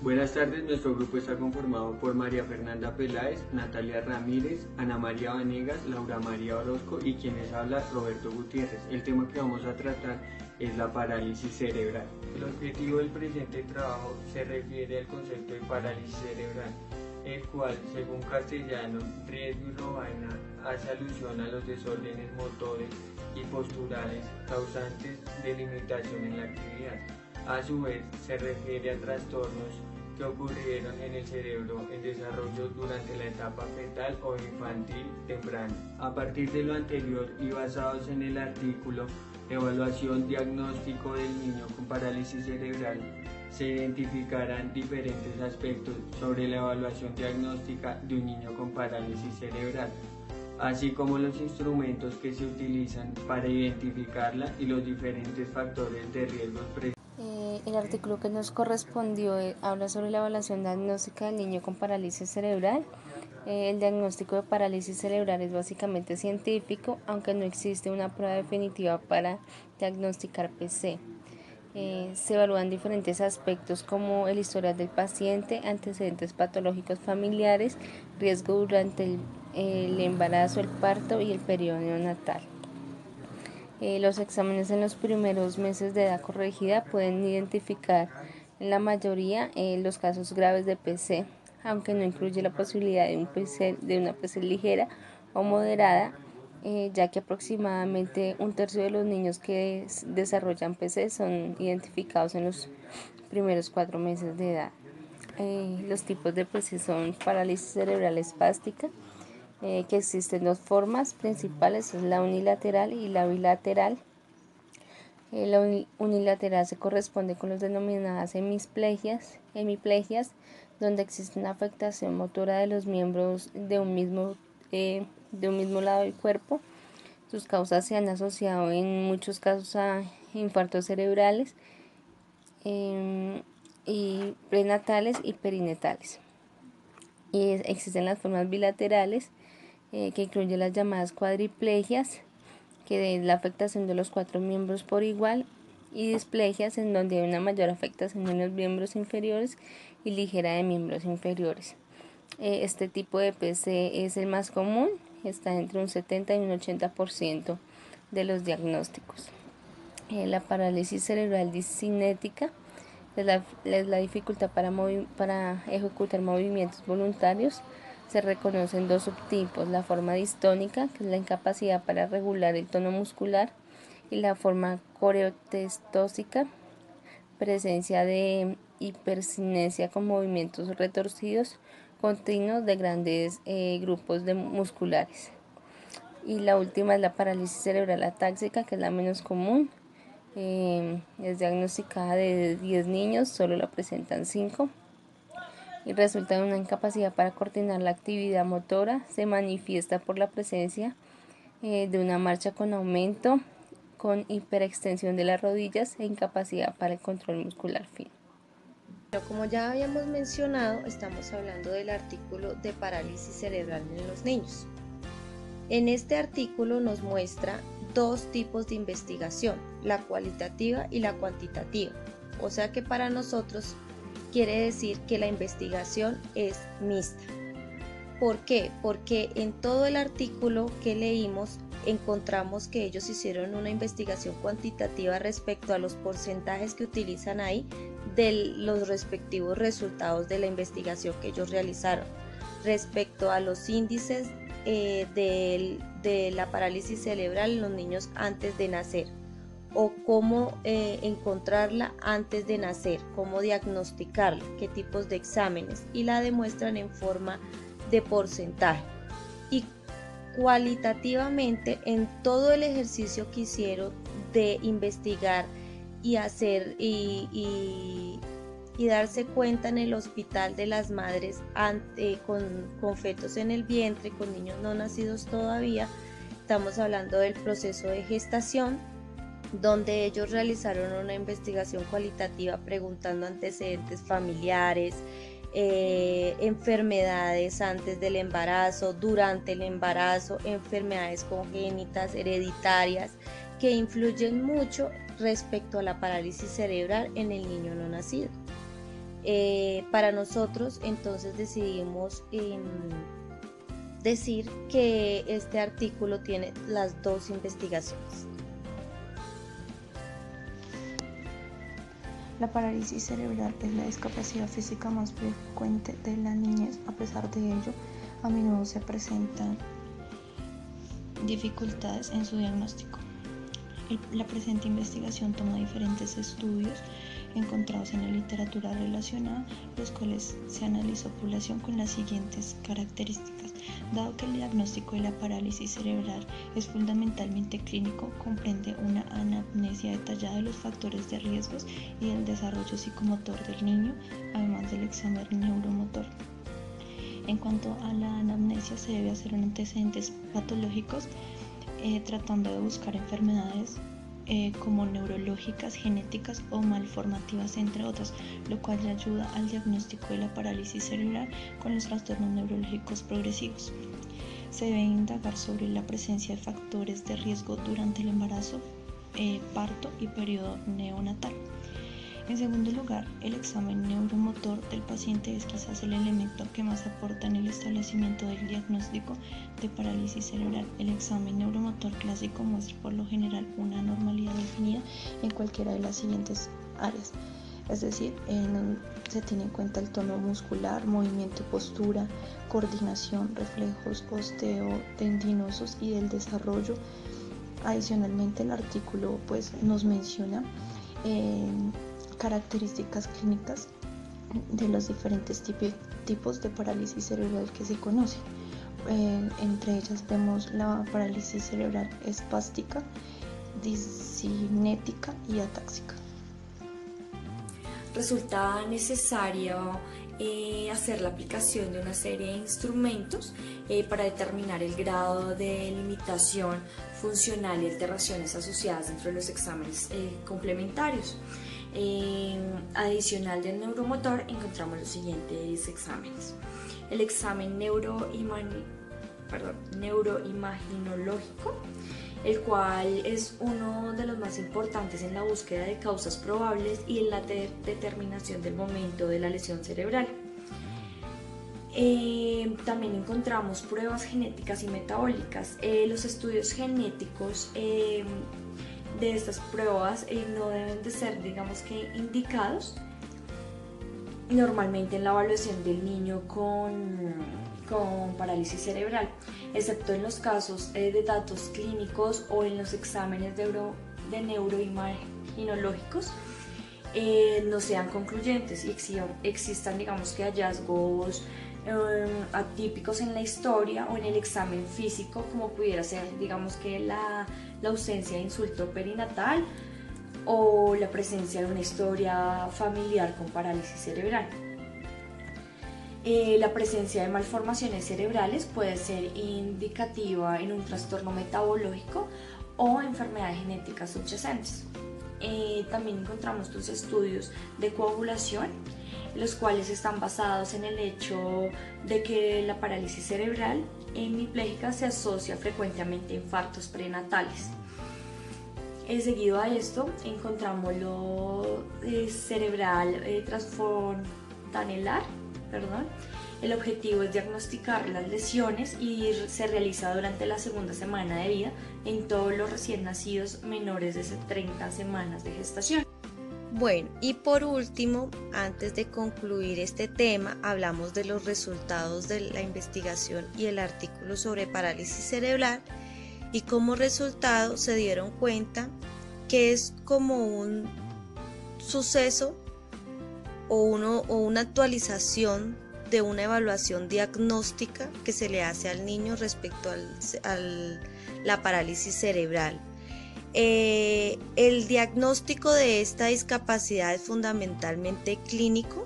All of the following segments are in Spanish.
Buenas tardes, nuestro grupo está conformado por María Fernanda Peláez, Natalia Ramírez, Ana María Vanegas, Laura María Orozco y quien les habla, Roberto Gutiérrez. El tema que vamos a tratar es la parálisis cerebral. El objetivo del presente trabajo se refiere al concepto de parálisis cerebral, el cual, según Castellano, Riesgo y Robaina, hace alusión a los desórdenes motores y posturales causantes de limitación en la actividad. A su vez, se refiere a trastornos que ocurrieron en el cerebro en desarrollo durante la etapa fetal o infantil temprana. A partir de lo anterior y basados en el artículo Evaluación diagnóstico del niño con parálisis cerebral, se identificarán diferentes aspectos sobre la evaluación diagnóstica de un niño con parálisis cerebral, así como los instrumentos que se utilizan para identificarla y los diferentes factores de riesgo presentes. El artículo que nos correspondió habla sobre la evaluación diagnóstica del niño con parálisis cerebral. El diagnóstico de parálisis cerebral es básicamente científico, aunque no existe una prueba definitiva para diagnosticar PC. Se evalúan diferentes aspectos como el historial del paciente, antecedentes patológicos familiares, riesgo durante el embarazo, el parto y el periodo neonatal. Los exámenes en los primeros meses de edad corregida pueden identificar en la mayoría los casos graves de PC, aunque no incluye la posibilidad de una PC ligera o moderada, ya que aproximadamente un tercio de los niños que desarrollan PC son identificados en los primeros 4 meses de edad. Los tipos de PC son parálisis cerebral espástica, que existen dos formas principales, es la unilateral y la bilateral. La unilateral se corresponde con las denominadas hemiplegias, donde existe una afectación motora de los miembros de un mismo lado del cuerpo. Sus causas se han asociado en muchos casos a infartos cerebrales y prenatales y perinatales. Y existen las formas bilaterales, que incluye las llamadas cuadriplegias, que es la afectación de los 4 miembros por igual, y displegias, en donde hay una mayor afectación en los miembros inferiores y ligera de miembros inferiores. Este tipo de PC es el más común, está entre un 70 y un 80% de los diagnósticos. La parálisis cerebral discinética es la dificultad para ejecutar movimientos voluntarios. Se reconocen dos subtipos, la forma distónica, que es la incapacidad para regular el tono muscular, y la forma coreotestósica, presencia de hipercinesia con movimientos retorcidos continuos de grandes grupos musculares. Y la última es la parálisis cerebral atáxica, que es la menos común. Es diagnosticada de 10 niños, solo la presentan 5. Y resulta en una incapacidad para coordinar la actividad motora. Se manifiesta por la presencia de una marcha con aumento, con hiperextensión de las rodillas e incapacidad para el control muscular fino. Pero como ya habíamos mencionado, estamos hablando del artículo de parálisis cerebral en los niños. En este artículo nos muestra dos tipos de investigación, la cualitativa y la cuantitativa. O sea que para nosotros quiere decir que la investigación es mixta. ¿Por qué? Porque en todo el artículo que leímos encontramos que ellos hicieron una investigación cuantitativa respecto a los porcentajes que utilizan ahí de los respectivos resultados de la investigación que ellos realizaron, respecto a los índices de la parálisis cerebral en los niños antes de nacer, o cómo encontrarla antes de nacer, cómo diagnosticarla, qué tipos de exámenes, y la demuestran en forma de porcentaje. Y cualitativamente, en todo el ejercicio que hicieron de investigar y hacer y darse cuenta en el hospital de las madres con fetos en el vientre, con niños no nacidos todavía, estamos hablando del proceso de gestación, donde ellos realizaron una investigación cualitativa preguntando antecedentes familiares, enfermedades antes del embarazo, durante el embarazo, enfermedades congénitas, hereditarias, que influyen mucho respecto a la parálisis cerebral en el niño no nacido. Para nosotros, entonces decidimos decir que este artículo tiene las dos investigaciones. La parálisis cerebral es la discapacidad física más frecuente de la niñez. A pesar de ello, a menudo se presentan dificultades en su diagnóstico. La presente investigación toma diferentes estudios encontrados en la literatura relacionada, los cuales se analizó población con las siguientes características. Dado que el diagnóstico de la parálisis cerebral es fundamentalmente clínico, comprende una anamnesia detallada de los factores de riesgos y del desarrollo psicomotor del niño, además del examen neuromotor. En cuanto a la anamnesia, se debe hacer antecedentes patológicos, tratando de buscar enfermedades como neurológicas, genéticas o malformativas, entre otras, lo cual ayuda al diagnóstico de la parálisis cerebral con los trastornos neurológicos progresivos. Se debe indagar sobre la presencia de factores de riesgo durante el embarazo, parto y periodo neonatal. En segundo lugar, el examen neuromotor del paciente es quizás el elemento que más aporta en el establecimiento del diagnóstico de parálisis cerebral. El examen neuromotor clásico muestra por lo general una anormalidad definida en cualquiera de las siguientes áreas. Es decir, se tiene en cuenta el tono muscular, movimiento y postura, coordinación, reflejos osteotendinosos y del desarrollo. Adicionalmente, el artículo nos menciona características clínicas de los diferentes tipos de parálisis cerebral que se conocen. Entre ellas vemos la parálisis cerebral espástica, discinética y atáxica. Resulta necesario hacer la aplicación de una serie de instrumentos para determinar el grado de limitación funcional y alteraciones asociadas dentro de los exámenes complementarios. Adicional del neuromotor encontramos los siguientes exámenes: el examen neuroimaginológico, el cual es uno de los más importantes en la búsqueda de causas probables y en la determinación del momento de la lesión cerebral. También encontramos pruebas genéticas y metabólicas. Los estudios genéticos de estas pruebas no deben de ser, indicados normalmente en la evaluación del niño con parálisis cerebral, excepto en los casos de datos clínicos o en los exámenes de neuroimaginológicos no sean concluyentes y existan hallazgos atípicos en la historia o en el examen físico, como pudiera ser la ausencia de insulto perinatal o la presencia de una historia familiar con parálisis cerebral. La presencia de malformaciones cerebrales puede ser indicativa en un trastorno metabólico o enfermedades genéticas subyacentes. También encontramos los estudios de coagulación, los cuales están basados en el hecho de que la parálisis cerebral hemipléjica se asocia frecuentemente a infartos prenatales. Seguido a esto encontramos lo cerebral transfontanelar. El objetivo es diagnosticar las lesiones y se realiza durante la segunda semana de vida en todos los recién nacidos menores de 30 semanas de gestación. Bueno, y por último, antes de concluir este tema, hablamos de los resultados de la investigación y el artículo sobre parálisis cerebral, y como resultado se dieron cuenta que es como un suceso o una actualización de una evaluación diagnóstica que se le hace al niño respecto a la parálisis cerebral. El diagnóstico de esta discapacidad es fundamentalmente clínico,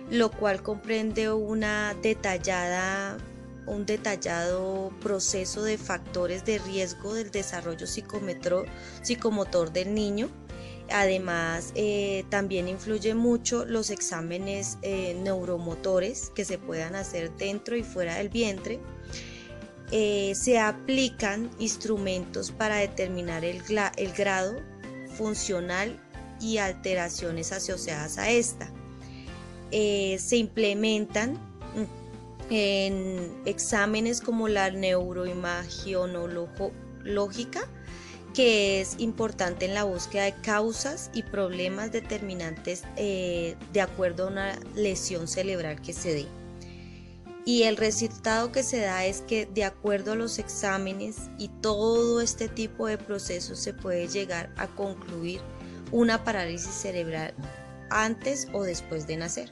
lo cual comprende un detallado proceso de factores de riesgo del desarrollo psicomotor del niño. Además, también influye mucho los exámenes neuromotores que se puedan hacer dentro y fuera del vientre. Se aplican instrumentos para determinar el grado funcional y alteraciones asociadas a esta. se implementan en exámenes como la neuroimagenológica, que es importante en la búsqueda de causas y problemas determinantes de acuerdo a una lesión cerebral que se dé. Y el resultado que se da es que de acuerdo a los exámenes y todo este tipo de procesos se puede llegar a concluir una parálisis cerebral antes o después de nacer.